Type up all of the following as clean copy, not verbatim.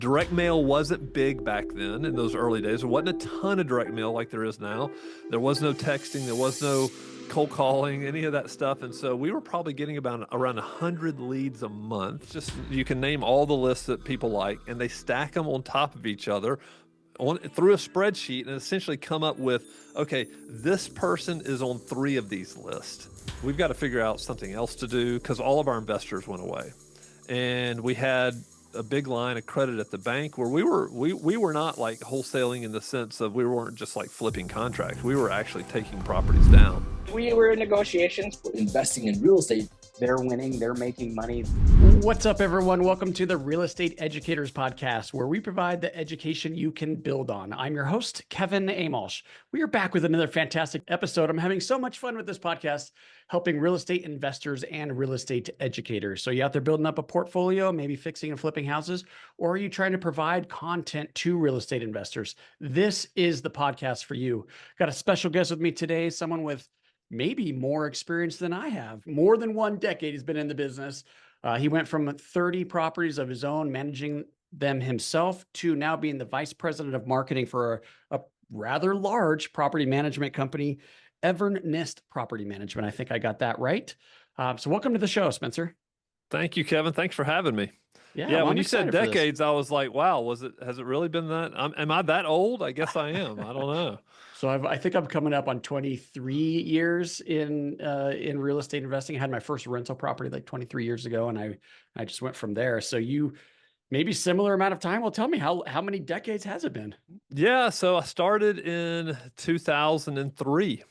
Direct mail wasn't big back then in those early days. There wasn't a ton of direct mail like there is now. There was no texting. There was no cold calling, any of that stuff. And so we were probably getting about around 100 leads a month. Just you can name all the lists that people like, and they stack them on top of each other through a spreadsheet and essentially come up with, okay, this person is on 3 of these lists. We've got to figure out something else to do because all of our investors went away. And we had a big line of credit at the bank where we were not like wholesaling in the sense of we weren't just like flipping contracts. We were actually taking properties down. We were in negotiations. Investing in real estate, they're winning, they're making money. What's up, everyone? Welcome to the Real Estate Educators Podcast, where we provide the education you can build on. I'm your host, Kevin Amolsch. We are back with another fantastic episode. I'm having so much fun with this podcast, helping real estate investors and real estate educators. So you out there building up a portfolio, maybe fixing and flipping houses, or are you trying to provide content to real estate investors? This is the podcast for you. Got a special guest with me today, someone with maybe more experience than I have. More than 1 decade he's been in the business. He went from 30 properties of his own, managing them himself, to now being the vice president of marketing for a rather large property management company, Evernist Property Management. I think I got that right. So welcome to the show, Spencer. Thank you, Kevin. Thanks for having me. Yeah, well, when when you said decades, I was like, wow, has it really been that? Am I that old? I guess I am. I don't know. So I think I'm coming up on 23 years in real estate investing. I had my first rental property like 23 years ago, and I just went from there. So you maybe similar amount of time. Well, tell me how many decades has it been? Yeah, so I started in 2003.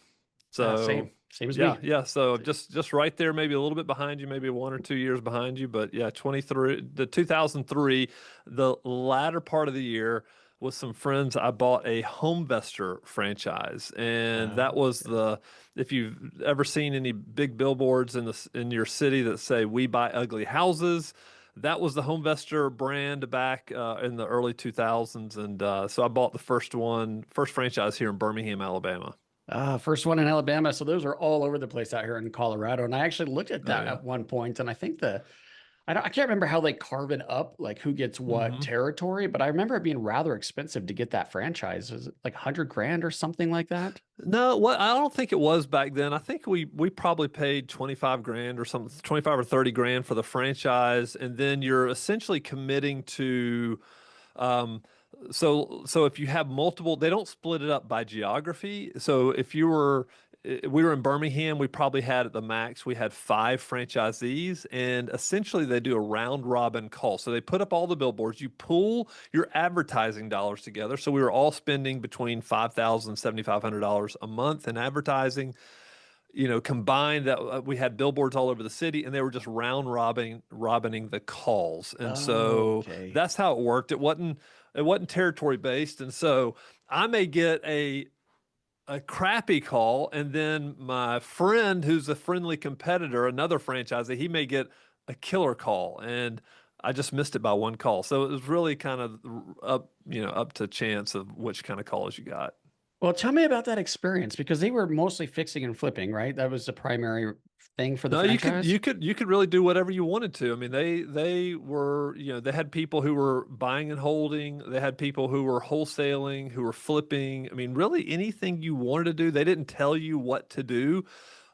So same as me. Yeah. So just right there, maybe a little bit behind you, maybe 1 or 2 years behind you. But yeah, 2003, the latter part of the year, with some friends, I bought a Homevestor franchise, and that was if you've ever seen any big billboards in your city that say "We buy ugly houses," that was the Homevestor brand back in the early 2000s, and so I bought the first franchise here in Birmingham, Alabama. First one in Alabama. So those are all over the place out here in Colorado. And I actually looked at that at one point, and I think I can't remember how they carve it up, like who gets what territory, but I remember it being rather expensive to get that franchise. Was it like 100 grand or something like that? No, I don't think it was back then. I think we probably paid 25 grand or something, 25 or 30 grand for the franchise, and then you're essentially committing to so if you have multiple, they don't split it up by geography. So if we were in Birmingham, we probably had at the max, we had 5 franchisees, and essentially they do a round robin call. So they put up all the billboards, you pool your advertising dollars together. So we were all spending between $5,000 and $7,500 a month in advertising. Combined that we had billboards all over the city, and they were just robining the calls. And that's how it worked. It wasn't territory based. And so I may get a crappy call, and then my friend who's a friendly competitor, another franchisee, he may get a killer call, and I just missed it by 1 call. So it was really kind of up to chance of which kind of calls you got. Well, tell me about that experience, because they were mostly fixing and flipping, right? That was the primary thing for the franchise. You could really do whatever you wanted to. I mean, they were, they had people who were buying and holding. They had people who were wholesaling, who were flipping. I mean, really anything you wanted to do. They didn't tell you what to do.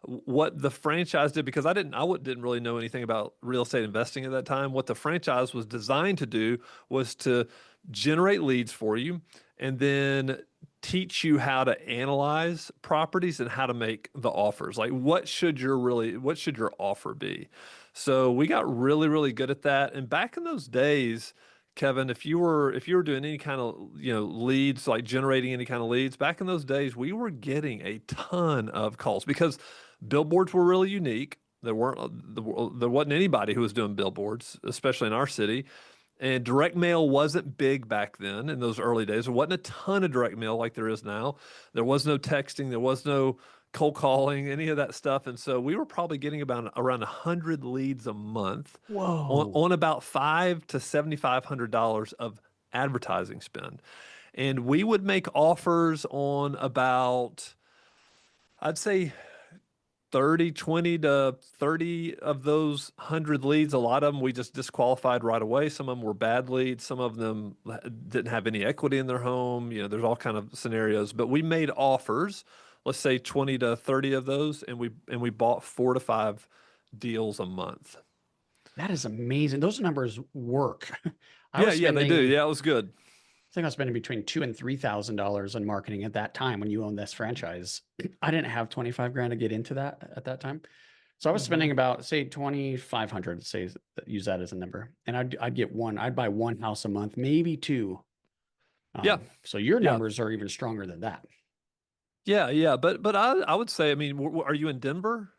What the franchise did, because I didn't really know anything about real estate investing at that time. What the franchise was designed to do was to generate leads for you, and then teach you how to analyze properties and how to make the offers. Like what should your offer be? So we got really, really good at that. And back in those days, Kevin, if you were doing any kind of, leads, like generating any kind of leads, back in those days, we were getting a ton of calls because billboards were really unique. There wasn't anybody who was doing billboards, especially in our city. And direct mail wasn't big back then in those early days. There wasn't a ton of direct mail like there is now. There was no texting. There was no cold calling, any of that stuff. And so we were probably getting around 100 leads a month. Whoa. On about $500 to $7,500 of advertising spend. And we would make offers on about, I'd say, 20 to 30 of those 100 leads. A lot of them we just disqualified right away. Some of them were bad leads. Some of them didn't have any equity in their home. There's all kind of scenarios, but we made offers, let's say 20 to 30 of those, and we bought 4 to 5 deals a month. That is amazing. Those numbers work. I Yeah, was yeah, they do. spending, Yeah, it was good. I think I was spending between $2,000 and $3,000 on marketing at that time when you owned this franchise. I didn't have 25 grand to get into that at that time. So I was spending about, say, 2,500, say, use that as a number. And I'd buy one house a month, maybe two. Yeah, So your yeah, numbers are even stronger than that. yeah, yeah. But I would say, I mean, are you in Denver?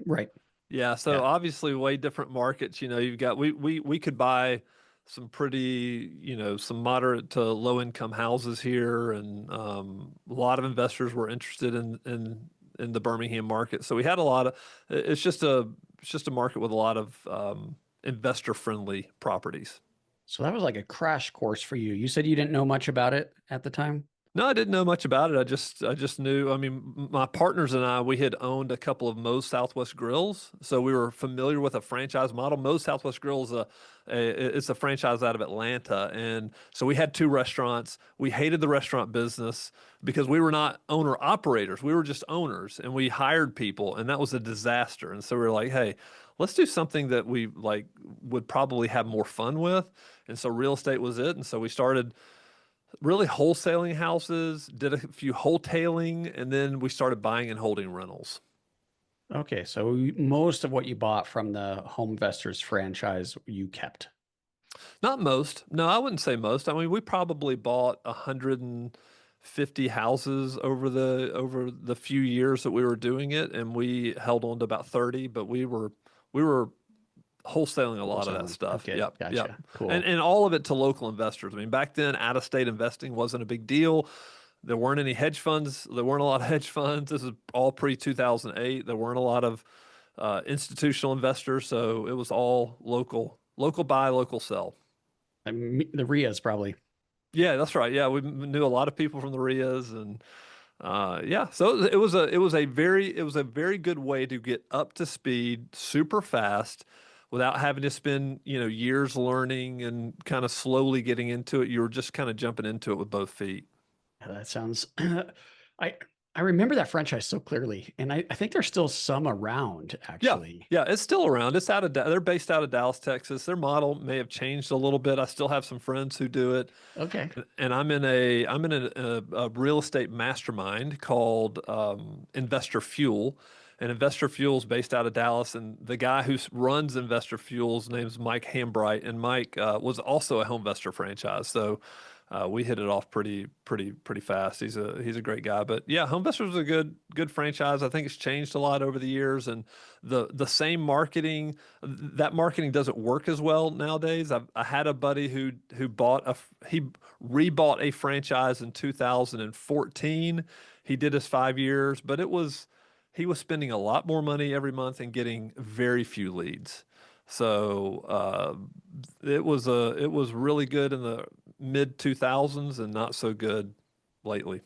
Right. Yeah, so Yeah. obviously way different markets. You've got we could buy some pretty, some moderate to low income houses here, and a lot of investors were interested in the Birmingham market. So we had a lot of it's just a market with a lot of investor friendly properties. So that was like a crash course for you. You said you didn't know much about it at the time. No, I didn't know much about it. I just knew. I mean, my partners and I, we had owned a couple of Moe's Southwest Grills, so we were familiar with a franchise model. Moe's Southwest Grills, it's a franchise out of Atlanta, and so we had 2 restaurants. We hated the restaurant business because we were not owner operators. We were just owners, and we hired people, and that was a disaster. And so we were like, hey, let's do something that we like would probably have more fun with. And so real estate was it. And so we started really wholesaling houses, did a few wholetailing, and then we started buying and holding rentals. Okay, so most of what you bought from the Home Investors franchise, you kept. Not most. No, I wouldn't say most. I mean, we probably bought 150 houses over the few years that we were doing it, and we held on to about 30, but we were wholesaling a lot of that Wholesaling. stuff. Okay, Yep, yep. gotcha. And Cool. and all of it to local investors. I mean, back then, out of state investing wasn't a big deal. There weren't any hedge funds. There weren't a lot of hedge funds. This is all pre 2008. There weren't a lot of institutional investors, so it was all local buy, local sell. The RIAs probably. Yeah, that's right. Yeah, we knew a lot of people from the RIAs, and yeah, so it was a very good way to get up to speed super fast without having to spend, years learning and kind of slowly getting into it. You were just kind of jumping into it with both feet. Yeah, that sounds. I I remember that franchise so clearly, and I think there's still some around Yeah, actually. yeah, it's still around. They're based out of Dallas, Texas. Their model may have changed a little bit. I still have some friends who do it. Okay. And I'm in a real estate mastermind called Investor Fuel, and Investor Fuel is based out of Dallas. And the guy who runs Investor Fuel's name is Mike Hambright, and Mike was also a Home Investor franchise. So we hit it off pretty fast. He's a great guy. But yeah, Home Investor is a good franchise. I think it's changed a lot over the years, and the same marketing, that marketing doesn't work as well nowadays. I had a buddy who he rebought a franchise in 2014. He did his 5 years, but he was spending a lot more money every month and getting very few leads. So it was really good in the mid 2000s and not so good lately.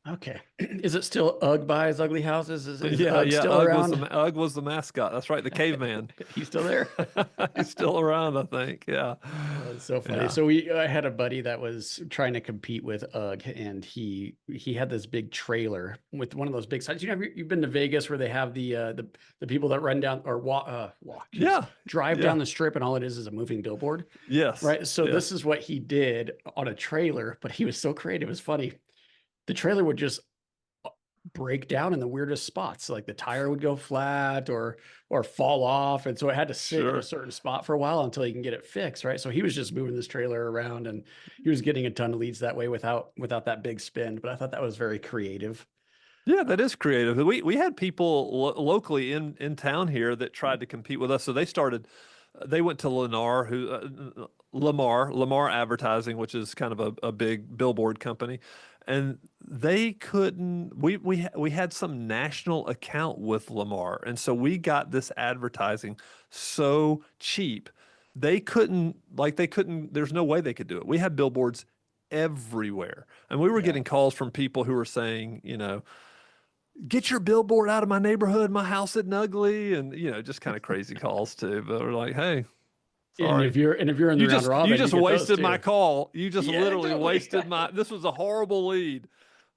Okay. Is it still Ugg buys ugly houses? Is Yeah, Ugg yeah. still around? Ugg was the mascot. That's right, the caveman. He's still there? He's still around, I think. Yeah, That's so funny. yeah, So I had a buddy that was trying to compete with UGG, and he had this big trailer with one of those big signs. You've been to Vegas where they have the people that run down or yeah, drive yeah. down the strip, and all it is a moving billboard, Yes, right? So yes, this is what he did on a trailer, but he was so creative. It was funny. The trailer would just break down in the weirdest spots. Like the tire would go flat or fall off. And so it had to sit in a sure. certain spot for a while until he can get it fixed. Right. So he was just moving this trailer around and he was getting a ton of leads that way without that big spend. But I thought that was very creative. Yeah, that is creative. We had people locally in town here that tried to compete with us. So they went to Lamar Advertising, which is kind of a big billboard company, and they couldn't. We had some national account with Lamar, and so we got this advertising so cheap. They couldn't. There's no way they could do it. We had billboards everywhere, and we were Yeah. getting calls from people who were saying, get your billboard out of my neighborhood. My house isn't ugly. And, just kind of crazy calls too. But we're like, hey, And sorry. if you're in the round You robin, you just get those wasted my too. call. You just Yeah, literally totally. wasted this was a horrible lead.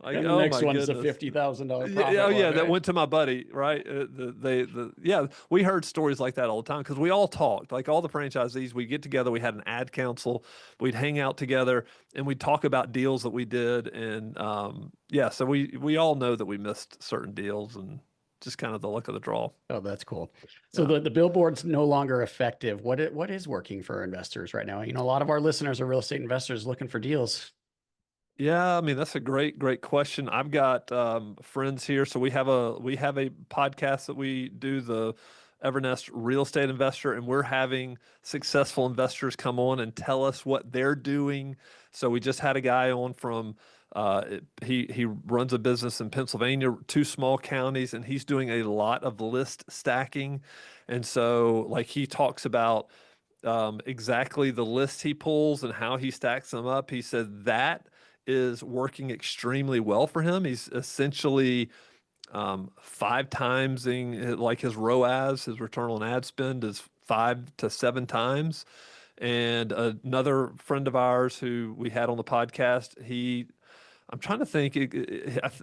Like, And the oh next my one's the goodness. $50,000 Yeah, profit oh yeah, one, that right? went to my buddy, right? Yeah, we heard stories like that all the time because we all talked, like all the franchisees. We get together, we had an ad council, we'd hang out together, and we'd talk about deals that we did, and yeah, so we all know that we missed certain deals, and just kind of the luck of the draw. Oh, that's cool. So Yeah. the billboard's no longer effective. What is working for investors right now? A lot of our listeners are real estate investors looking for deals. Yeah, I mean that's a great question. I've got friends here, so we have a podcast that we do, the Evernest Real Estate Investor, and we're having successful investors come on and tell us what they're doing. So we just had a guy on from he runs a business in Pennsylvania, two small counties, and he's doing a lot of list stacking, and so like he talks about exactly the lists he pulls and how he stacks them up. He said that is working extremely well for him. He's essentially five timesing like his ROAS, his return on ad spend is 5 to 7 times. And another friend of ours who we had on the podcast, I'm trying to think,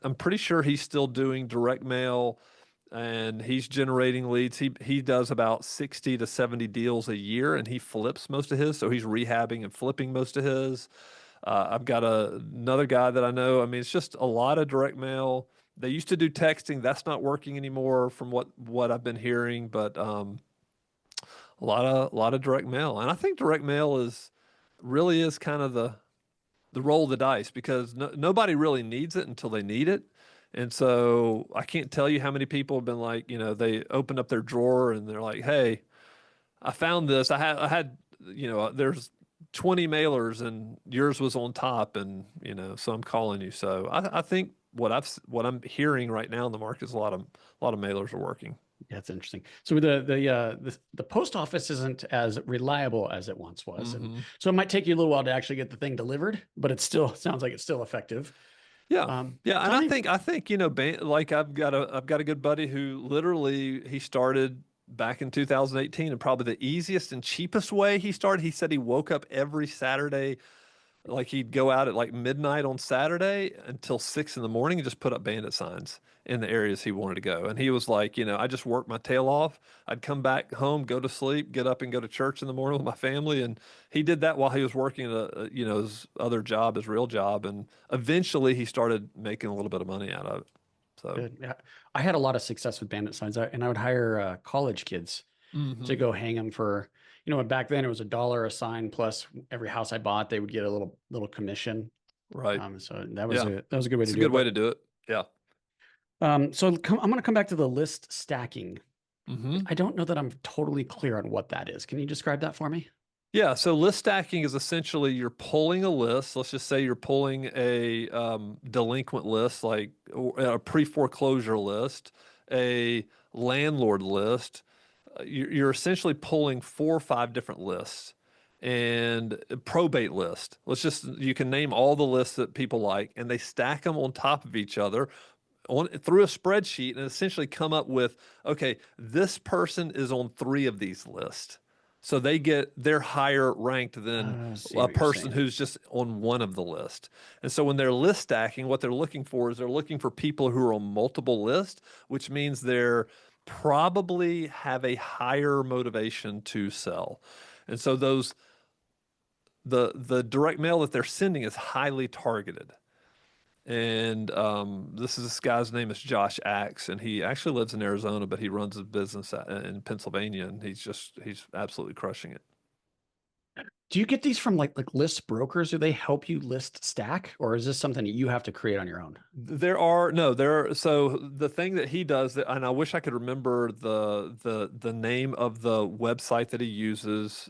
I'm pretty sure he's still doing direct mail and he's generating leads. He does about 60 to 70 deals a year and he flips most of his. So he's rehabbing and flipping most of his. I've got another guy that I know. I mean, it's just a lot of direct mail. They used to do texting. That's not working anymore from what I've been hearing, but a lot of direct mail. And I think direct mail really is kind of the roll of the dice because nobody really needs it until they need it. And so I can't tell you how many people have been like, they opened up their drawer and they're like, "Hey, I found this. I had, there's 20 mailers and yours was on top, and so I'm calling you." So I think what I'm hearing right now in the market is a lot of mailers are working. That's interesting. So the post office isn't as reliable as it once was, and Hmm. so it might take you a little while to actually get the thing delivered, but it still sounds like it's still effective. Yeah. Yeah, and Tell me. I think like I've got a good buddy who literally he started back in 2018, and probably the easiest and cheapest way he started. He said he woke up every Saturday, like he'd go out at like midnight on Saturday until 6 in the morning and just put up bandit signs in the areas he wanted to go. And he was like, I just worked my tail off. I'd come back home, go to sleep, get up and go to church in the morning with my family. And he did that while he was working his other job, his real job. And eventually he started making a little bit of money out of it. So, Good. Yeah. I had a lot of success with bandit signs, and I would hire college kids to hmm, go hang them for, back then it was $1 a sign plus every house I bought, they would get a little commission. right. So that was Yeah. a good way It's to a do good it. way to do it. Yeah. I'm going to come back to the list stacking. Hmm. I don't know that I'm totally clear on what that is. Can you describe that for me? Yeah, so list stacking is essentially you're pulling a list. Let's just say you're pulling a delinquent list, like a pre-foreclosure list, a landlord list. You're essentially pulling 4 or 5 different lists and a probate list. You can name all the lists that people like, and they stack them on top of each other on through a spreadsheet and essentially come up with, okay, this person is on 3 of these lists. So they're higher ranked than I see a what you're person saying. who's just on one of the list. And so when they're list stacking, what they're looking for is they're looking for people who are on multiple lists, which means they're probably have a higher motivation to sell. And so the direct mail that they're sending is highly targeted. And this guy's name is Josh Axe, and he actually lives in Arizona, but he runs a business in Pennsylvania, and he's absolutely crushing it. Do you get these from like list brokers? Do they help you list stack, or is this something that you have to create on your own? So the thing that he does that, and I wish I could remember the name of the website that he uses.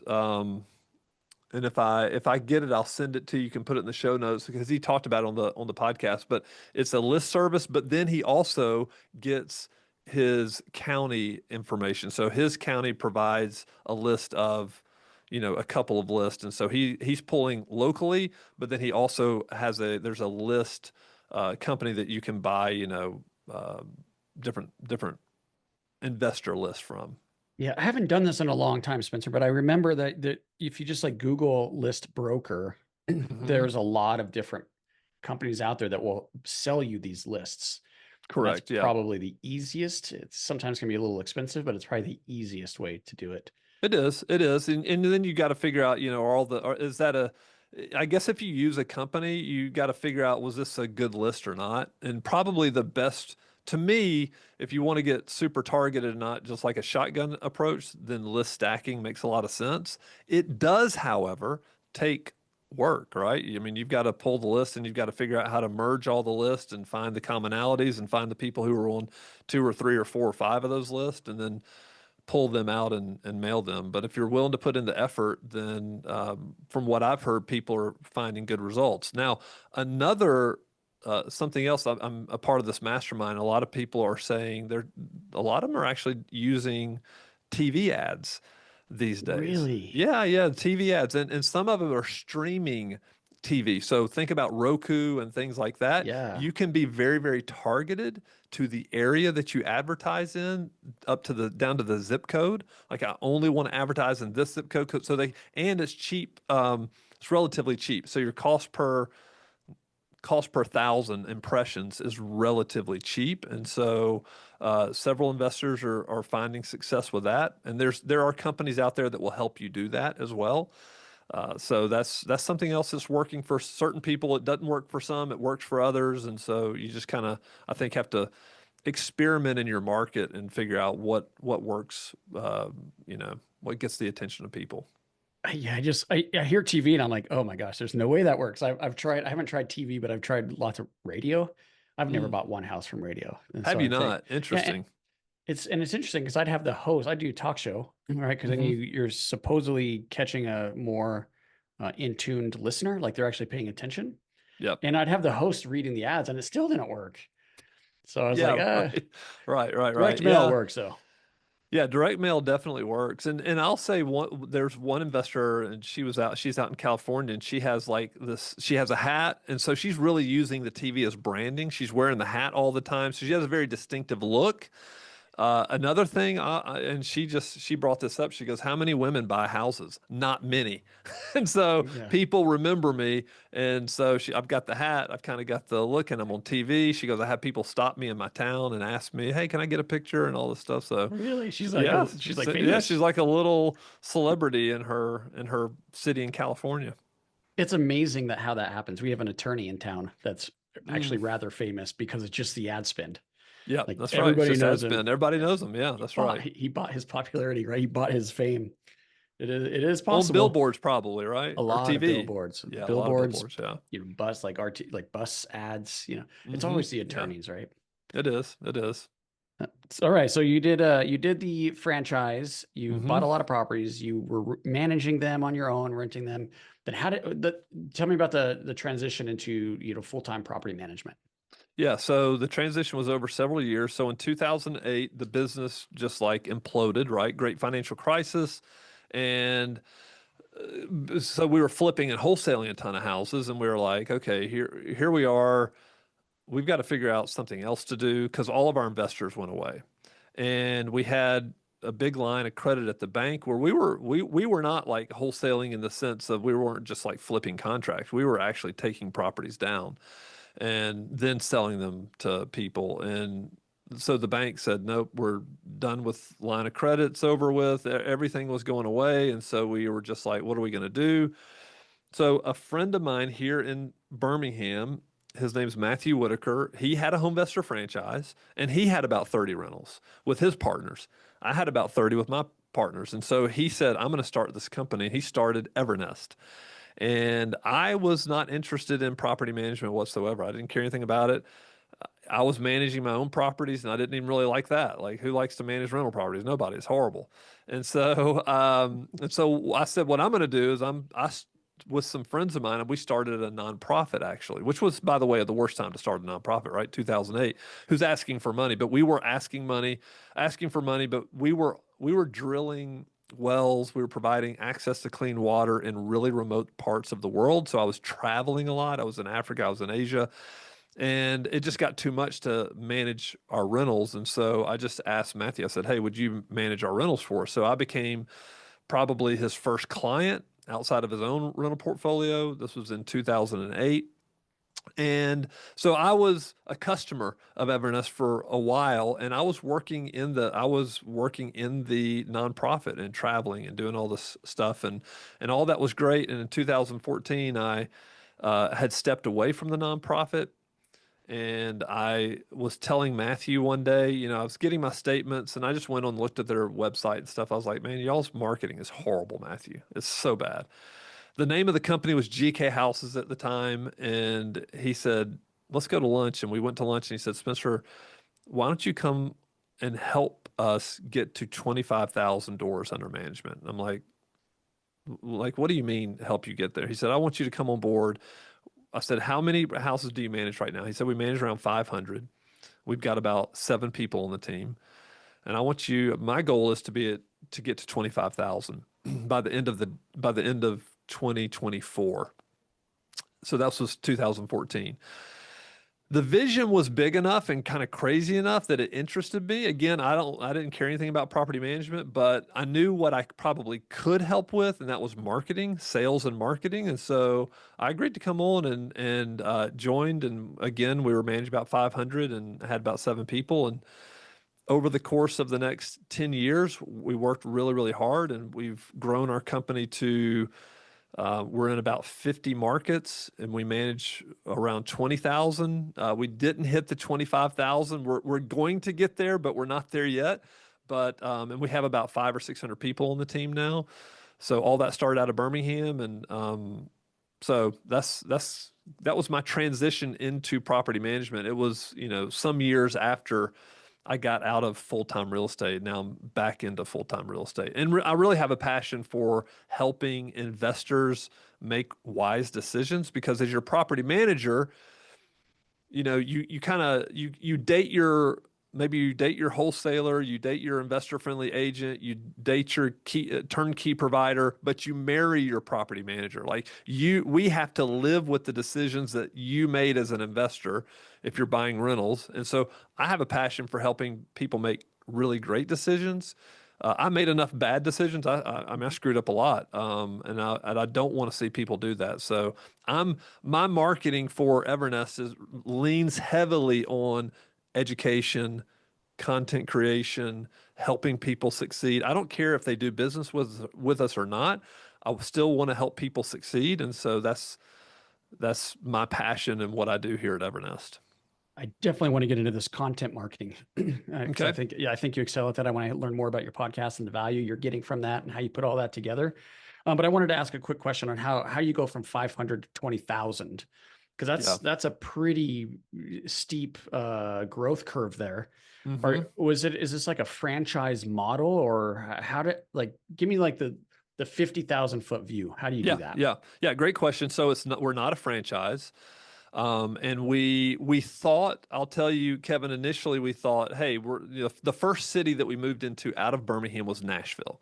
And if I get it, I'll send it to you. You can put it in the show notes because he talked about it on the podcast. But it's a list service. But then he also gets his county information. So his county provides a list of, a couple of lists, and so he's pulling locally. But then he also there's a list company that you can buy, uh, different investor lists from. Yeah, I haven't done this in a long time, Spencer, but I remember that if you just like Google list broker, Hmm. there's a lot of different companies out there that will sell you these lists. And that's Correct. Yeah. probably the easiest. It's sometimes can be a little expensive, but it's probably the easiest way to do it. It is. It is. And then you got to figure out, is that I guess if you use a company, you got to figure out, was this a good list or not? And probably the best, to me, if you want to get super targeted and not just like a shotgun approach, then list stacking makes a lot of sense. It does, however, take work, right? I mean, you've got to pull the list and you've got to figure out how to merge all the lists and find the commonalities and find the people who are on two or three or four or five of those lists, and then pull them out and mail them. But if you're willing to put in the effort, then from what I've heard, people are finding good results. Now, another something else, I'm a part of this mastermind. A lot of people are saying a lot of them are actually using TV ads these days. Really? Yeah, yeah, TV ads, and some of them are streaming TV. So think about Roku and things like that. Yeah. You can be very, very targeted to the area that you advertise in, up to the down to the zip code. Like I only want to advertise in this zip code. So and it's cheap. It's relatively cheap. So your cost per thousand impressions is relatively cheap, and so several investors are finding success with that. And there are companies out there that will help you do that as well. So that's something else that's working for certain people. It doesn't work for some. It works for others, and so you just kind of, I think, have to experiment in your market and figure out what works. What gets the attention of people. Yeah, I hear TV and I'm like, oh my gosh, there's no way that works. I've tried, I haven't tried TV, but I've tried lots of radio. I've never Mm. bought one house from radio. And so Have you I'm saying, not? yeah, Interesting. it's interesting because I'd have the host. I do talk show, right? Because then Hmm. you're supposedly catching a more in-tuned listener, like they're actually paying attention. Yep. And I'd have the host reading the ads, and it still didn't work. So I was like, Yeah. Right. Right. Right. Right. direct mail Yeah. works though. Yeah, direct mail definitely works. And I'll say there's one investor, and she's out in California, and she has a hat, and so she's really using the TV as branding. She's wearing the hat all the time. So she has a very distinctive look. Another thing, and she brought this up. She goes, "How many women buy houses? Not many." And so Yeah. people remember me. And so I've got the hat, I've kind of got the look, and I'm on TV. She goes, "I have people stop me in my town and ask me, 'Hey, can I get a picture?' and all this stuff." So Really? yeah, She's like yeah, famous. she's like a little celebrity in her city in California. It's amazing that how that happens. We have an attorney in town that's actually Mm. rather famous because it's just the ad spend. Yeah, Like that's right. It's everybody just ad knows him. spend. Everybody knows him. Yeah, that's right. He bought his popularity, right? He bought his fame. It is On possible. billboards, probably, right? A Or lot of TV. billboards, Yeah, a lot of billboards, billboards. Yeah. bus like like bus ads. It's Hmm. always the Yeah, attorneys, right? it is. It is. All right. So you did the franchise. You bought Hmm. a lot of properties. You were managing them on your own, renting them. Then tell me about the transition into full-time property management. Yeah, so the transition was over several years. So in 2008, the business just like imploded, right? Great financial crisis. And so we were flipping and wholesaling a ton of houses, and we were like, okay, here we are. We've got to figure out something else to do because all of our investors went away. And we had a big line of credit at the bank where we were not like wholesaling in the sense of we weren't just like flipping contracts. We were actually taking properties down and then selling them to people. And so the bank said, nope, we're done with line of credit. It's over with. Everything was going away. And so we were just like, what are we going to do? So a friend of mine here in Birmingham, his name's Matthew Whitaker. He had a Homevestor franchise and he had about 30 rentals with his partners. I had about 30 with my partners. And so he said, I'm going to start this company. He started Evernest. And I was not interested in property management whatsoever. I didn't care anything about it. I was managing my own properties and I didn't even really like that. Like, who likes to manage rental properties? Nobody. It's horrible. And so I said, what I'm going to do is with some friends of mine, and we started a nonprofit actually, which was, by the way, the worst time to start a nonprofit, right? 2008, who's asking for money, but we were asking for money, but we were drilling wells. We were providing access to clean water in really remote parts of the world. So I was traveling a lot. I was in Africa. I was in Asia. and it just got too much to manage our rentals. And so I just asked Matthew, I said, hey, would you manage our rentals for us? So I became probably his first client outside of his own rental portfolio. This was in 2008. And so I was a customer of Evernest for a while, and I was working in the nonprofit and traveling and doing all this stuff, and all that was great. And in 2014, I had stepped away from the nonprofit, and I was telling Matthew one day, I was getting my statements, and I just went on and looked at their website and stuff. I was like, man, y'all's marketing is horrible, Matthew. It's so bad. The name of the company was GK Houses at the time, and he said, let's go to lunch. And we went to lunch, and he said, Spencer, why don't you come and help us get to 25,000 doors under management? And I'm like, what do you mean help you get there? He said, I want you to come on board. I said, how many houses do you manage right now? He said, we manage around 500. We've got about 7 people on the team. And my goal is to get to 25,000 by the end of 2024. So that was 2014. The vision was big enough and kind of crazy enough that it interested me. Again, I didn't care anything about property management, but I knew what I probably could help with, and that was marketing, sales and marketing. And so I agreed to come on and joined. And again, we were managing about 500 and had about 7 people. And over the course of the next 10 years, we worked really, really hard, and we've grown our company to we're in about 50 markets, and we manage around 20,000. We didn't hit the 25,000. We're going to get there, but we're not there yet. But and we have about 500 or 600 people on the team now. So all that started out of Birmingham, and so that was my transition into property management. It was some years after I got out of full-time real estate. Now I'm back into full-time real estate. And I really have a passion for helping investors make wise decisions, because as your property manager, you kind of you date your maybe you date your wholesaler, you date your investor-friendly agent, you date your turnkey provider, but you marry your property manager. Like we have to live with the decisions that you made as an investor if you're buying rentals. And so I have a passion for helping people make really great decisions. I made enough bad decisions. I mean, I screwed up a lot, and I don't want to see people do that. So my marketing for Evernest leans heavily on education, content creation, helping people succeed. I don't care if they do business with us or not. I still want to help people succeed, and so that's my passion and what I do here at Evernest. I definitely want to get into this content marketing. Okay. I think you excel at that. I want to learn more about your podcast and the value you're getting from that and how you put all that together. But I wanted to ask a quick question on how you go from 500 to 20,000, because that's a pretty steep growth curve there. Mm-hmm. Is this like a franchise model, or give me like the 50,000 foot view? How do you do that? Yeah. Great question. So we're not a franchise. And we thought, I'll tell you, Kevin, initially we thought, hey, the first city that we moved into out of Birmingham was Nashville.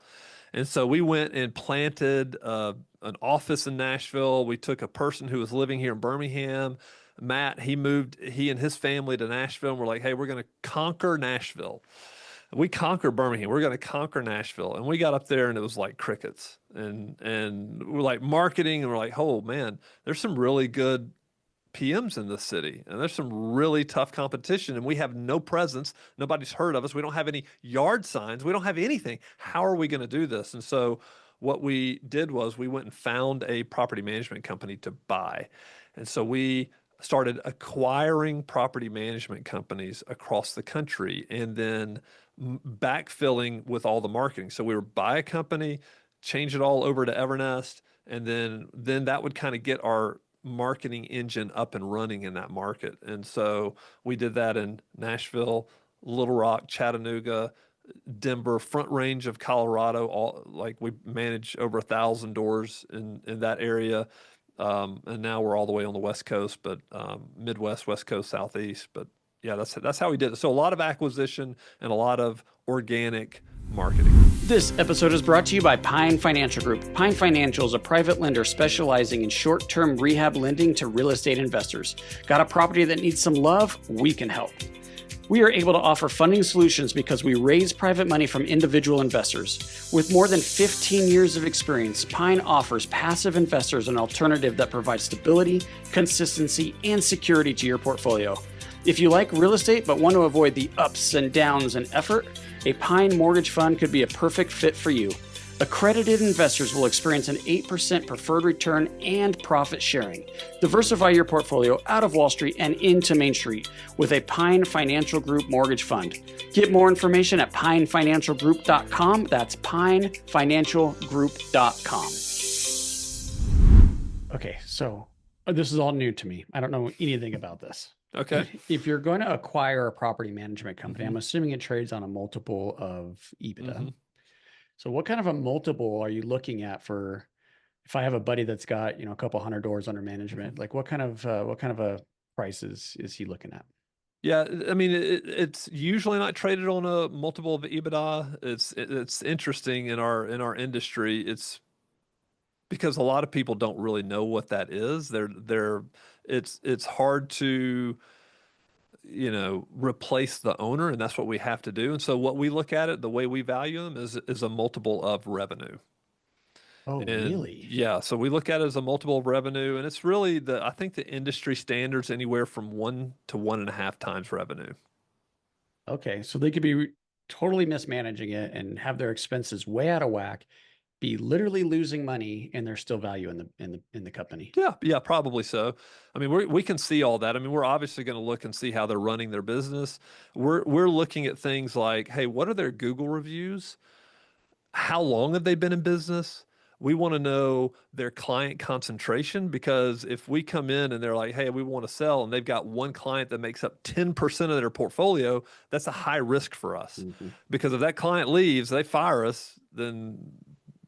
And so we went and planted an office in Nashville. We took a person who was living here in Birmingham, Matt, he and his family to Nashville, and we're like, hey, we're going to conquer Nashville. We conquered Birmingham. We're going to conquer Nashville. And we got up there and it was like crickets. And we're like marketing, and we're like, oh man, there's some really good PMs in this city, and there's some really tough competition, and we have no presence. Nobody's heard of us. We don't have any yard signs. We don't have anything. How are we going to do this? And so what we did was we went and found a property management company to buy. And so we started acquiring property management companies across the country, and then backfilling with all the marketing. So we would buy a company, change it all over to Evernest, and then that would kind of get our marketing engine up and running in that market. And so we did that in Nashville, Little Rock, Chattanooga, Denver, Front Range of Colorado. We manage over 1,000 doors in that area. And now we're all the way on the West Coast, but Midwest, West Coast, Southeast. But yeah, that's how we did it. So a lot of acquisition and a lot of organic marketing. This episode is brought to you by Pine Financial Group. Pine Financial is a private lender specializing in short-term rehab lending to real estate investors. Got a property that needs some love? We can help. We are able to offer funding solutions because we raise private money from individual investors. With more than 15 years of experience, Pine offers passive investors an alternative that provides stability, consistency, and security to your portfolio. If you like real estate but want to avoid the ups and downs and effort, a Pine mortgage fund could be a perfect fit for you. Accredited investors will experience an 8% preferred return and profit sharing. Diversify your portfolio out of Wall Street and into Main Street with a Pine Financial Group mortgage fund. Get more information at pinefinancialgroup.com. That's pinefinancialgroup.com. Okay, so this is all new to me. I don't know anything about this. Okay. If you're going to acquire a property management company, I'm assuming it trades on a multiple of EBITDA. So what kind of a multiple are you looking at for, if I have a buddy that's got, a couple hundred doors under management, like what kind of a price is he looking at? Yeah, I mean, it's usually not traded on a multiple of EBITDA. It's interesting in our industry. It's because a lot of people don't really know what that is. It's hard to replace the owner, and that's what we have to do. And so what we look at it, the way we value them is a multiple of revenue. Oh, And really? yeah, so we look at it as a multiple of revenue, and it's really I think the industry standards anywhere from 1 to 1.5 times revenue. Okay, so they could be totally mismanaging it and have their expenses way out of whack, be literally losing money, and there's still value in the company. Yeah, probably so. I mean, we can see all that. I mean, we're obviously going to look and see how they're running their business. We're looking at things like, hey, what are their Google reviews? How long have they been in business? We want to know their client concentration, because if we come in and they're like, hey, we want to sell, and they've got one client that makes up 10% of their portfolio, that's a high risk for us. Because if that client leaves, they fire us, then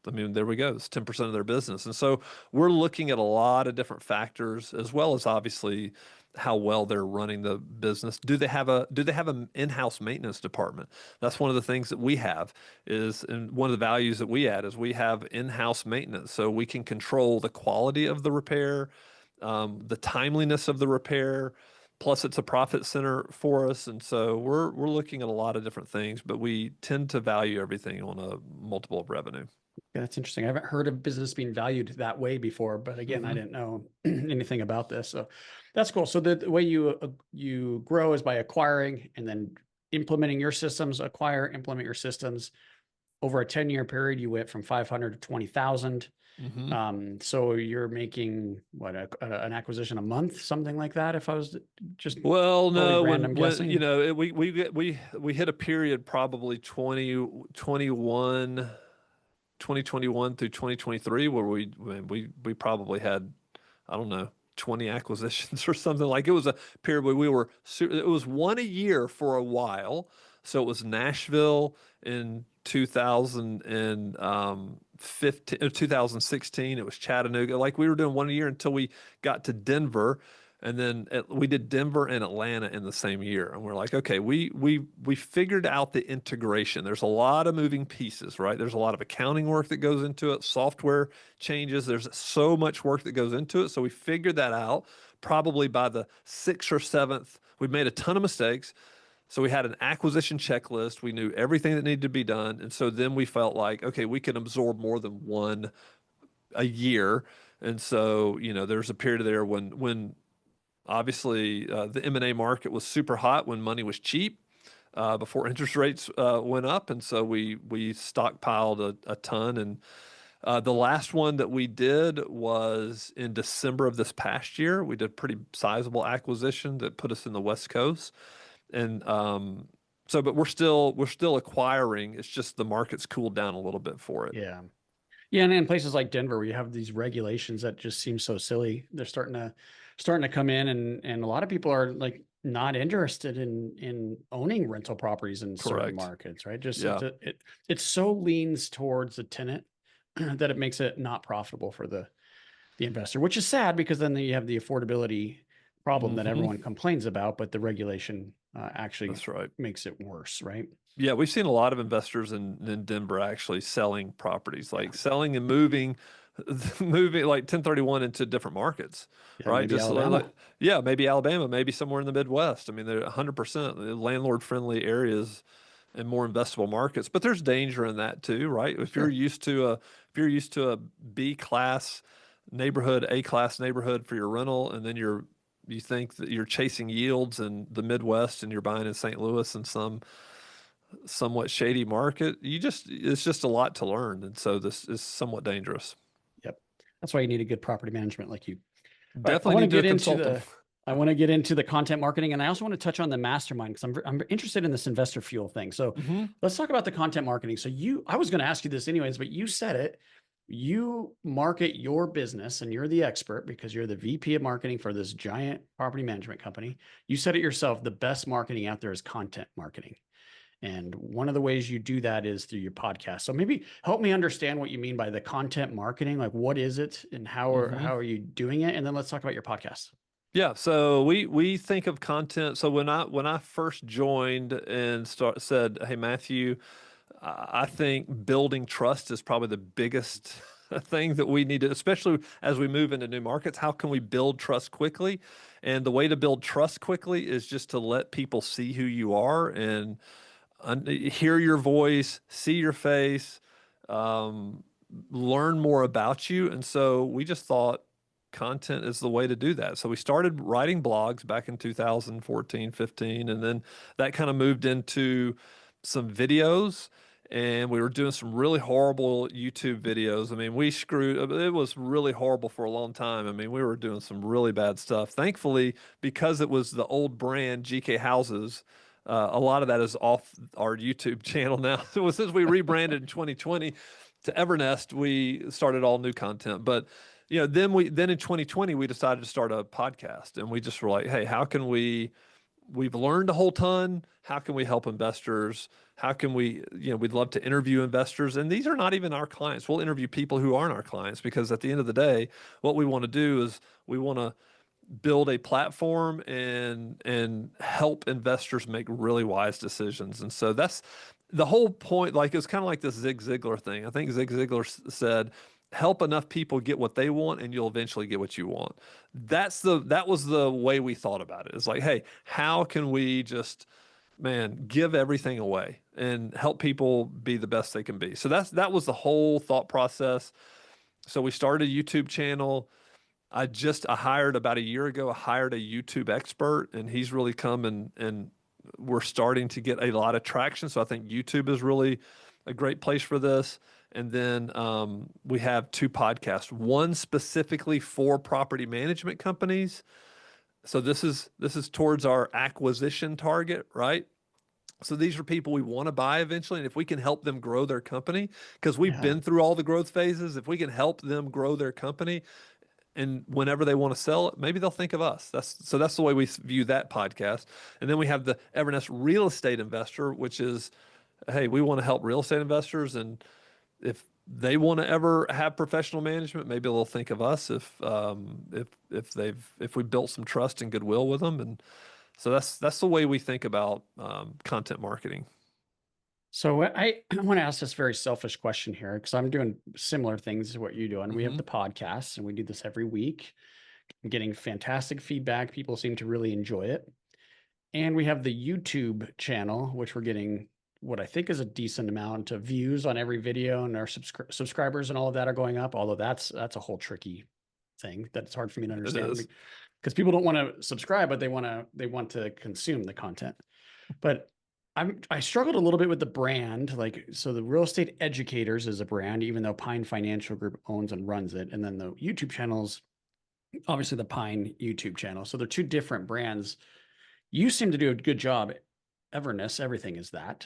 I mean, there we go. It's 10% of their business. And so we're looking at a lot of different factors, as well as obviously how well they're running the business. Do they have an in-house maintenance department? That's one of the things that we have and one of the values that we add is we have in-house maintenance. So we can control the quality of the repair, the timeliness of the repair, plus it's a profit center for us. And so we're looking at a lot of different things, but we tend to value everything on a multiple of revenue. Yeah, that's interesting. I haven't heard of business being valued that way before, but again, I didn't know anything about this. So that's cool. So the way you grow is by acquiring and then implementing your systems, implement your systems. Over a 10-year period, you went from 500 to 20,000. So you're making what, an acquisition a month, something like that. If I was just no, random guessing, we hit a period probably 2021 through 2023 where we probably had, I don't know, 20 acquisitions or something. Like, it was a period where it was one a year for a while. So it was Nashville in 2016. It was Chattanooga. Like, we were doing one a year until we got to Denver. And then we did Denver and Atlanta in the same year. And we're like, okay, we figured out the integration. There's a lot of moving pieces, right? There's a lot of accounting work that goes into it, software changes. There's so much work that goes into it. So we figured that out probably by the 6th or 7th. We've made a ton of mistakes. So we had an acquisition checklist. We knew everything that needed to be done. And so then we felt like, okay, we can absorb more than one a year. And so, there's a period there when obviously, the M&A market was super hot when money was cheap, before interest rates went up, and so we stockpiled a ton. And the last one that we did was in December of this past year. We did a pretty sizable acquisition that put us in the West Coast, and but we're still acquiring. It's just the market's cooled down a little bit for it. Yeah. Yeah, and in places like Denver, where you have these regulations that just seem so silly, they're starting to come in, and a lot of people are like not interested in owning rental properties in certain markets, right? Just it so leans towards the tenant that it makes it not profitable for the investor, which is sad, because then you have the affordability problem that everyone complains about, but the regulation actually makes it worse, right? Yeah, we've seen a lot of investors in Denver actually selling properties, Yeah. like selling and moving, moving like 1031 into different markets, Yeah. right? Maybe Just like, Alabama. yeah, maybe Alabama, maybe somewhere in the Midwest. I mean, they're 100% landlord friendly areas and more investable markets, but there's danger in that too, right? Sure. If you're used to a B class neighborhood, A class neighborhood for your rental, and then you think that you're chasing yields in the Midwest and you're buying in St. Louis and some somewhat shady market, it's just a lot to learn. And so this is somewhat dangerous. Yep. That's why you need a good property management like you. All right. Definitely need to consult them. I want to get into the content marketing, and I also want to touch on the mastermind because I'm interested in this investor fuel thing. So Hmm. let's talk about the content marketing. So I was going to ask you this anyways, but you said it. You market your business and you're the expert because you're the VP of marketing for this giant property management company. You said it yourself, the best marketing out there is content marketing. And one of the ways you do that is through your podcast. So maybe help me understand what you mean by the content marketing. Like what is it and Hmm. how are you doing it? And then let's talk about your podcast. Yeah, so we think of content. So when I first joined and said, "Hey Matthew, I think building trust is probably the biggest thing that we need to, especially as we move into new markets. How can we build trust quickly? And the way to build trust quickly is just to let people see who you are and hear your voice, see your face, um, learn more about you. And so we just thought content is the way to do that. So we started writing blogs back in 2014, 15, and then that kind of moved into some videos. And we were doing some really horrible YouTube videos. I mean, it was really horrible for a long time. I mean, we were doing some really bad stuff. Thankfully, because it was the old brand GK Houses, a lot of that is off our YouTube channel now. So since we rebranded in 2020 to Evernest, we started all new content. But then in 2020 we decided to start a podcast, and we just were like, hey, how can we've learned a whole ton. How can we help investors? How can we'd love to interview investors. And these are not even our clients. We'll interview people who aren't our clients because at the end of the day, what we want to do is we want to build a platform and help investors make really wise decisions. And so that's the whole point. Like it's kind of like this Zig Ziglar thing. I think Zig Ziglar said, help enough people get what they want and you'll eventually get what you want. That was the way we thought about it. It's like, hey, how can we just, man, give everything away and help people be the best they can be? So that was the whole thought process. So we started a YouTube channel. I hired about a year ago, I hired a YouTube expert, and he's really come and we're starting to get a lot of traction. So I think YouTube is really a great place for this. And then we have two podcasts, one specifically for property management companies. So this is towards our acquisition target, right? So these are people we want to buy eventually. And if we can help them grow their company, because we've Yeah. been through all the growth phases, if we can help them grow their company, and whenever they want to sell it, maybe they'll think of us. That's the way we view that podcast. And then we have the Evernest Real Estate Investor, which is, hey, we want to help real estate investors, and if they want to ever have professional management, maybe they'll think of us if we built some trust and goodwill with them. And so that's the way we think about content marketing. So I want to ask this very selfish question here because I'm doing similar things to what you're doing. We have Hmm. the podcast and we do this every week. I'm getting fantastic feedback. People seem to really enjoy it. And we have the YouTube channel, which we're getting what I think is a decent amount of views on every video, and our subscribers and all of that are going up. Although that's a whole tricky thing that it's hard for me to It understand is. because people don't want to subscribe, but they want to consume the content. But I struggled a little bit with the brand. Like, so the Real Estate Educators is a brand, even though Pine Financial Group owns and runs it. And then the YouTube channels, obviously the Pine YouTube channel. So they're two different brands. You seem to do a good job. Everness, everything is that.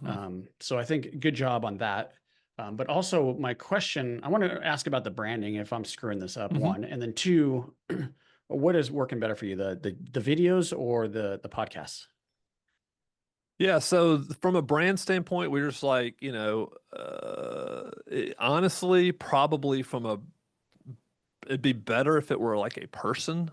Hmm. So I think good job on that. But also my question, I want to ask about the branding if I'm screwing this up, Hmm. one, and then two, what is working better for you, the videos or the podcasts? Yeah, so from a brand standpoint, we're just like, honestly, probably it'd be better if it were like a person.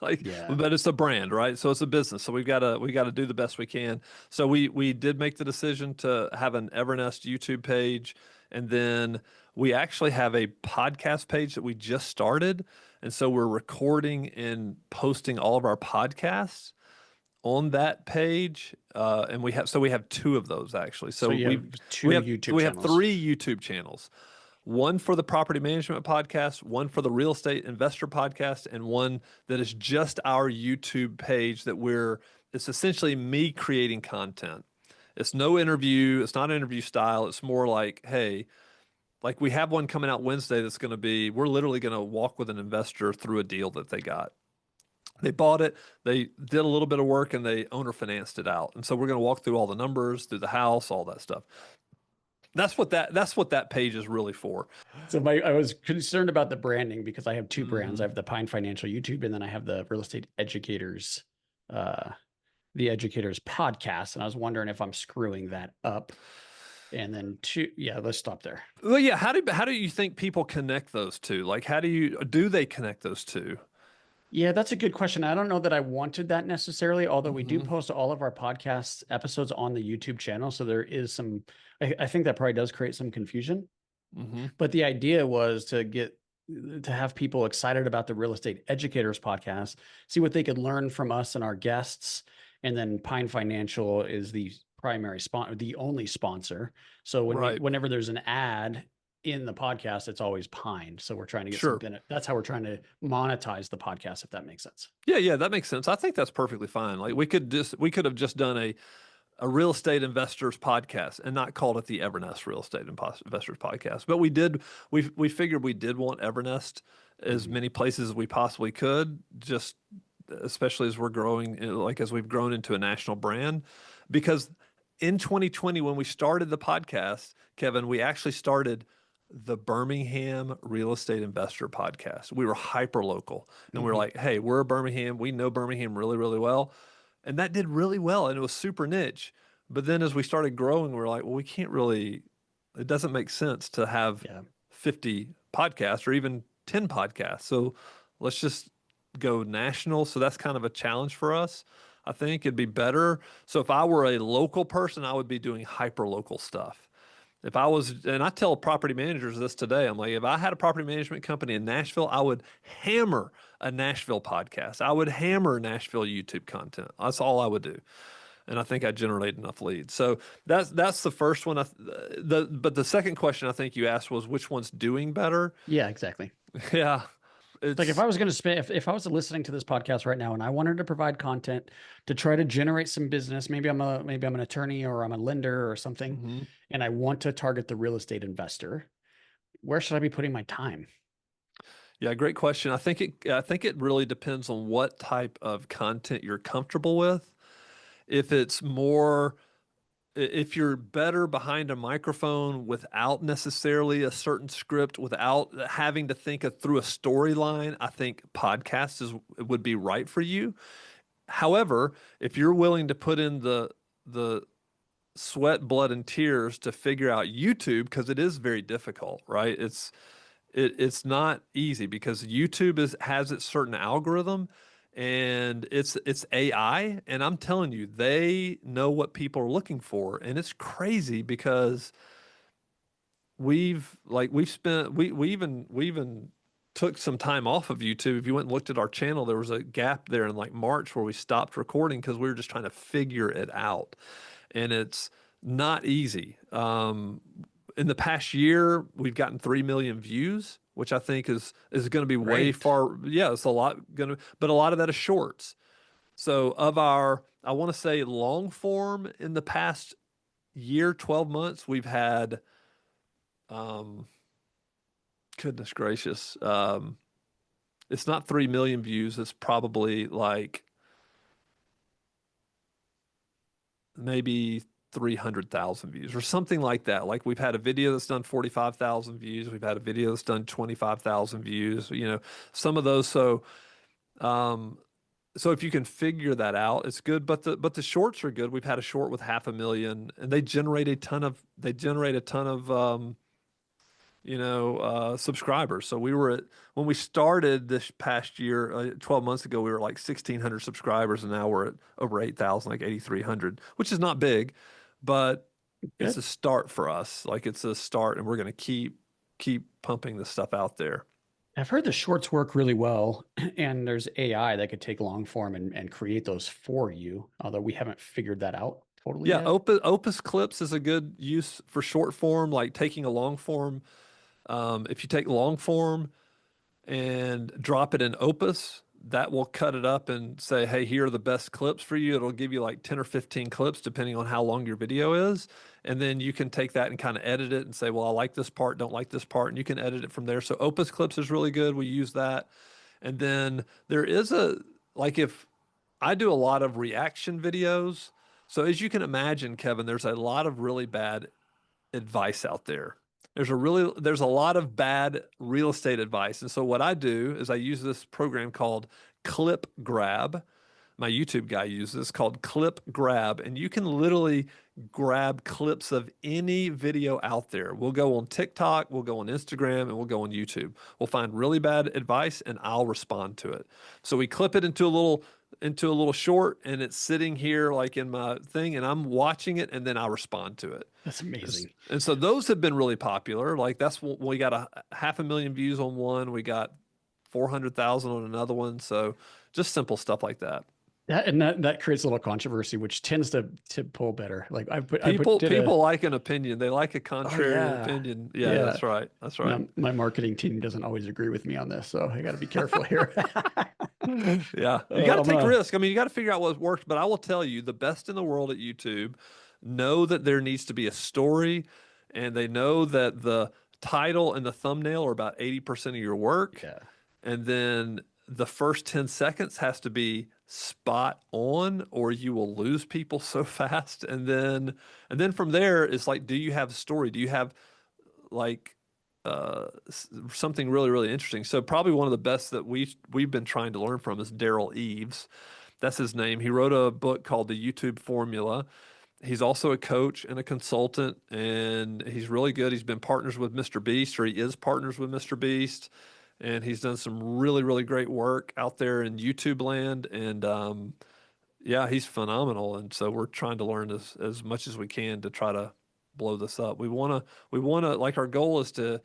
Like, Yeah. but it's a brand, right? So it's a business. So we gotta do the best we can. So we did make the decision to have an Evernest YouTube page, and then we actually have a podcast page that we just started. And so we're recording and posting all of our podcasts on that page. And we have two of those actually. So So you have two YouTube we have channels. three YouTube channels. One for the property management podcast, one for the real estate investor podcast, and one that is just our YouTube page it's essentially me creating content. It's no interview, it's not interview style. It's more like, hey, like we have one coming out Wednesday we're literally going to walk with an investor through a deal that they got. They bought it, they did a little bit of work, and they owner financed it out. And so we're going to walk through all the numbers, through the house, all that stuff. That's what that page is really for. So I was concerned about the branding because I have two brands. I Mhm. have the Pine Financial YouTube, and then I have the Real Estate Educators, uh, the Educators podcast. And I was wondering if I'm screwing that up. And then yeah, let's stop there. Well, yeah. How do you think people connect those two? Like, do they connect those two? Yeah, that's a good question. I don't know that I wanted that necessarily, although we do Hmm. post all of our podcast episodes on the YouTube channel. So there is I think that probably does create some confusion. Hmm. But the idea was to have people excited about the Real Estate Educators podcast, see what they could learn from us and our guests. And then Pine Financial is the primary sponsor, the only sponsor. So Right. whenever there's an ad in the podcast, it's always Pine. So we're trying to get some Sure. benefit. That's how we're trying to monetize the podcast, if that makes sense. Yeah. Yeah. That makes sense. I think that's perfectly fine. Like we could have just done a real estate investors podcast and not called it the Evernest Real Estate Investors Podcast. But we figured we did want Evernest as Mhm. many places as we possibly could, just especially as we're growing, like as we've grown into a national brand. Because in 2020, when we started the podcast, Kevin, we actually started the Birmingham Real Estate Investor Podcast. We were hyper local, and we were Mhm. like, hey, we're Birmingham. We know Birmingham really, really well. And that did really well, and it was super niche. But then as we started growing, we were like, well, it doesn't make sense to have Yeah. 50 podcasts or even 10 podcasts. So let's just go national. So that's kind of a challenge for us. I think it'd be better. So if I were a local person, I would be doing hyper local stuff. If I was, and I tell property managers this today, I'm like, if I had a property management company in Nashville, I would hammer a Nashville podcast. I would hammer Nashville YouTube content. That's all I would do. And I think I generate enough leads. So that's the first one. But the second question I think you asked was which one's doing better? Yeah, exactly. Yeah, Like if it's I was going to spend, if I was listening to this podcast right now and I wanted to provide content to try to generate some business, maybe I'm an attorney or I'm a lender or something, mhm. and I want to target the real estate investor, where should I be putting my time? Yeah, great question. I think it really depends on what type of content you're comfortable with. If it's more if you're better behind a microphone without necessarily a certain script, without having to through a storyline, I think would be right for you. However, if you're willing to put in the sweat, blood, and tears to figure out YouTube, because it is very difficult, right? It's not easy because YouTube has its certain algorithm, and it's AI, and I'm telling you, they know what people are looking for, and it's crazy because we even took some time off of YouTube. If you went and looked at our channel, there was a gap there in like March where we stopped recording because we were just trying to figure it out, and it's not easy. In the past year, we've gotten 3 million views, which I think is going to be way Great. far. Yeah, it's a lot going to, but a lot of that is shorts. So I want to say long form in the past year, 12 months, we've had, um, goodness gracious, it's not 3 million views. It's probably like maybe 300,000 views or something like that. Like we've had a video that's done 45,000 views. We've had a video that's done 25,000 views, some of those. Um, so if you can figure that out, it's good. But the shorts are good. We've had a short with 500,000 and they generate a ton of subscribers. So we were when we started this past year, 12 months ago, we were like 1,600 subscribers, and now we're at over 8,000, like 8,300, which is not big, but it's Good. a start for us. Like it's a start, and we're going to keep pumping this stuff out there. I've heard the shorts work really well, and there's AI that could take long form and create those for you, although we haven't figured that out totally Yeah, yet. Opus Clips is a good use for short form, like taking a long form. If you take long form and drop it in Opus, that will cut it up and say, hey, here are the best clips for you. It'll give you like 10 or 15 clips, depending on how long your video is. And then you can take that and kind of edit it and say, well, I like this part, don't like this part. And you can edit it from there. So Opus Clips is really good. We use that. And then there is if I do a lot of reaction videos. So as you can imagine, Kevin, there's a lot of really bad advice out there. There's a lot of bad real estate advice. And so what I do is I use this program called Clip Grab. My YouTube guy uses this called Clip Grab, and you can literally grab clips of any video out there. We'll go on TikTok, we'll go on Instagram, and we'll go on YouTube. We'll find really bad advice and I'll respond to it. So we clip it into a little short, and it's sitting here like in my thing, and I'm watching it, and then I respond to it. That's amazing. And so those have been really popular. Like we got a 500,000 views on one, we got 400,000 on another one. So just simple stuff like that. That creates a little controversy, which tends to pull better. Like People like an opinion. They like a oh, contrary yeah. opinion. Yeah, that's right. That's right. My marketing team doesn't always agree with me on this, so I got to be careful here. Yeah, you got to take gonna- risk. I mean, you got to figure out what works. But I will tell you, the best in the world at YouTube know that there needs to be a story, and they know that the title and the thumbnail are about 80% of your work. Yeah. And then the first 10 seconds has to be spot on, or you will lose people so fast. And then from there, it's like, do you have a story? Do you have like something really, really interesting? So probably one of the best that we've been trying to learn from is Daryl Eves. That's his name. He wrote a book called The YouTube Formula. He's also a coach and a consultant, and he's really good. He's been partners with Mr. Beast, or he is partners with Mr. Beast, and he's done some really, really great work out there in YouTube land. And yeah, he's phenomenal. And so we're trying to learn as much as we can to try to blow this up. We want to, like, our goal is to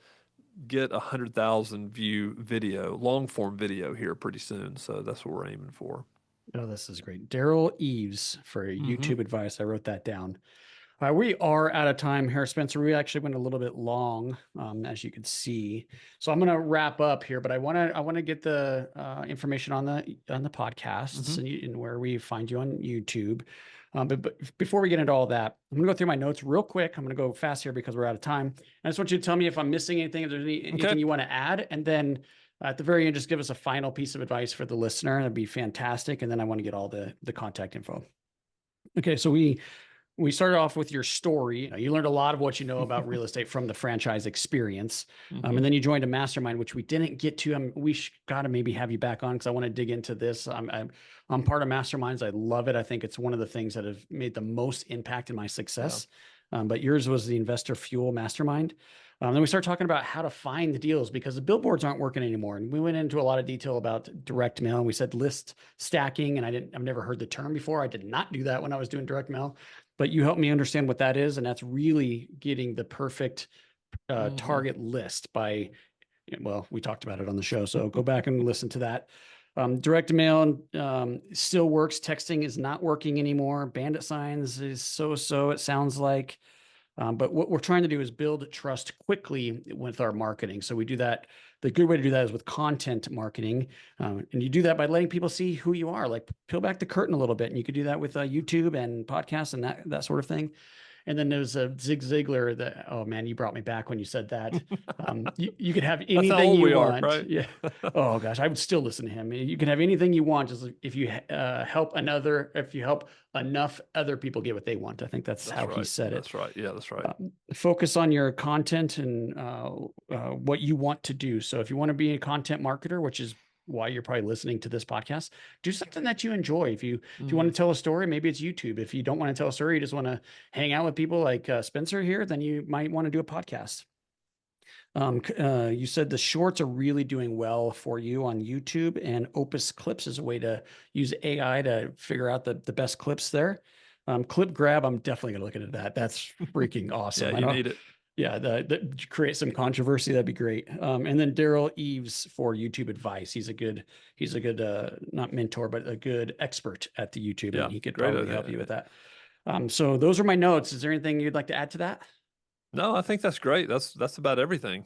get 100,000 view video, long form video here pretty soon. So that's what we're aiming for. Oh, this is great. Daryl Eves for YouTube advice. I wrote that down. We are out of time here, Spencer. We actually went a little bit long, as you can see. So I'm going to wrap up here, but I want to get the information on the podcasts and where we find you on YouTube. But before we get into all that, I'm going to go through my notes real quick. I'm going to go fast here because we're out of time. I just want you to tell me if I'm missing anything, if there's anything you want to add, and then at the very end, just give us a final piece of advice for the listener. That'd be fantastic. And then I want to get all the contact info. Okay, so we started off with your story. You learned a lot of what you know about real estate from the franchise experience. And then you joined a mastermind, which we didn't get to. We got to maybe have you back on because I want to dig into this. I'm part of masterminds. I love it. I think it's one of the things that have made the most impact in my success. Yeah. But yours was the Investor Fuel Mastermind. Then we started talking about how to find the deals because the billboards aren't working anymore. And we went into a lot of detail about direct mail, and we said list stacking. And I've never heard the term before. I did not do that when I was doing direct mail, but you helped me understand what that is. And that's really getting the perfect target list by, well, we talked about it on the show. So go back and listen to that. Direct mail still works. Texting is not working anymore. Bandit signs is so, it sounds like. But what we're trying to do is build trust quickly with our marketing. So we do that. The good way to do that is with content marketing. And you do that by letting people see who you are, like peel back the curtain a little bit. And you could do that with YouTube and podcasts and that sort of thing. And then there's a Zig Ziglar that, oh man, you brought me back when you said that. You could have anything you want. Right? Yeah. Oh gosh, I would still listen to him. You can have anything you want, just if you help enough other people get what they want. I think that's how he said it. That's right. Yeah, that's right. Focus on your content and what you want to do. So if you want to be a content marketer, which is why you're probably listening to this podcast, do something that you enjoy. If you want to tell a story, maybe it's YouTube. If you don't want to tell a story, you just want to hang out with people like Spencer here, then you might want to do a podcast. You said the shorts are really doing well for you on YouTube, and Opus Clips is a way to use AI to figure out the best clips there. Clip Grab, I'm definitely gonna look into that. That's freaking awesome. Yeah, I you know. need it. Yeah, create some controversy, that'd be great. And then Daryl Eves for YouTube advice. He's a good not mentor, but a good expert at the YouTube, Yeah, and he could great probably idea. help you with that. So those are my notes. Is there anything you'd like to add to that? No, I think that's great. That's about everything.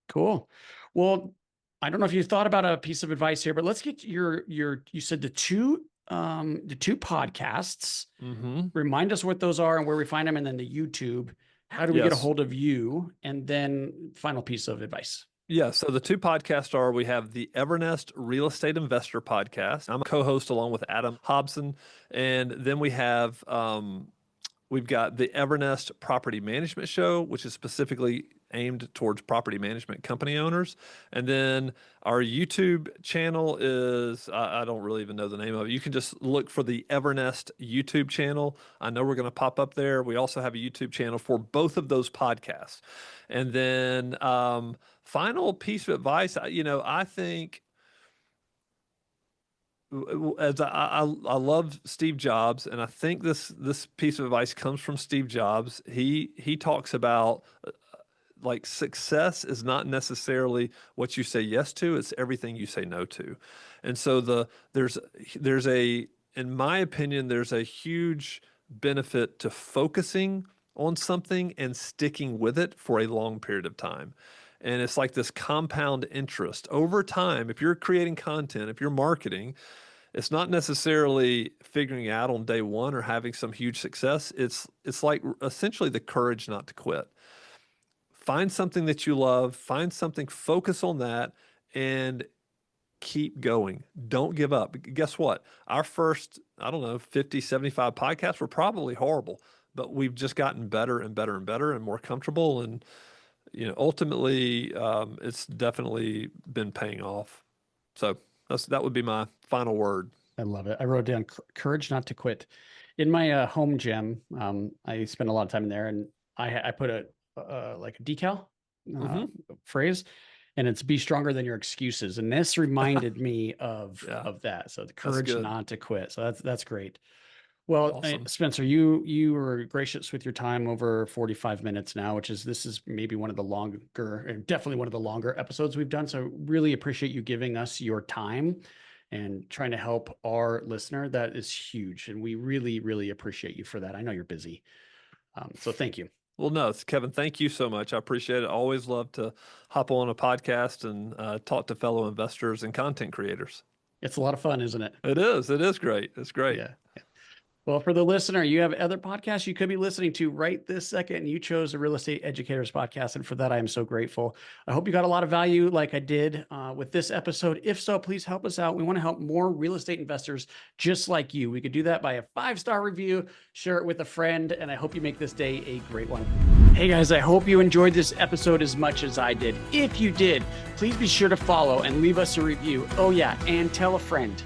Cool. Well, I don't know if you thought about a piece of advice here, but let's get you said the two podcasts. Mm-hmm. Remind us what those are and where we find them, and then the YouTube. How do we get a Yes. hold of you? And then final piece of advice. Yeah, so the two podcasts are, we have the Evernest Real Estate Investor podcast. I'm a co-host along with Adam Hobson, and then we've got the Evernest Property Management Show, which is specifically aimed towards property management company owners. And then our YouTube channel is, I don't really even know the name of it. You can just look for the Evernest YouTube channel. I know we're going to pop up there. We also have a YouTube channel for both of those podcasts. And then final piece of advice, I think, as I love Steve Jobs, and I think this piece of advice comes from Steve Jobs. He talks about like success is not necessarily what you say yes to, it's everything you say no to. And so there's in my opinion, there's a huge benefit to focusing on something and sticking with it for a long period of time. And it's like this compound interest over time. If you're creating content, if you're marketing, it's not necessarily figuring out on day one or having some huge success. It's like essentially the courage not to quit. Find something that you love, find something, focus on that, and keep going. Don't give up. Guess what? Our first, 50, 75 podcasts were probably horrible, but we've just gotten better and better and better and more comfortable. And, ultimately, it's definitely been paying off. So that would be my final word. I love it. I wrote down courage not to quit. In my home gym, I spend a lot of time in there, and I put like a decal phrase, and it's be stronger than your excuses. And this reminded me of that. So the courage not to quit. So that's great. Well, Awesome. Spencer, you were gracious with your time, over 45 minutes now, this is maybe one of the longer, definitely one of the longer episodes we've done. So really appreciate you giving us your time and trying to help our listener. That is huge. And we really, really appreciate you for that. I know you're busy. So thank you. Well, no, Kevin, thank you so much. I appreciate it. Always love to hop on a podcast and talk to fellow investors and content creators. It's a lot of fun, isn't it? It is. It is great. It's great. Yeah. Well, for the listener, you have other podcasts you could be listening to right this second, and you chose the Real Estate Educators podcast. And for that, I am so grateful. I hope you got a lot of value like I did with this episode. If so, please help us out. We want to help more real estate investors just like you. We could do that by a 5-star review, share it with a friend, and I hope you make this day a great one. Hey guys, I hope you enjoyed this episode as much as I did. If you did, please be sure to follow and leave us a review. Oh yeah, and tell a friend.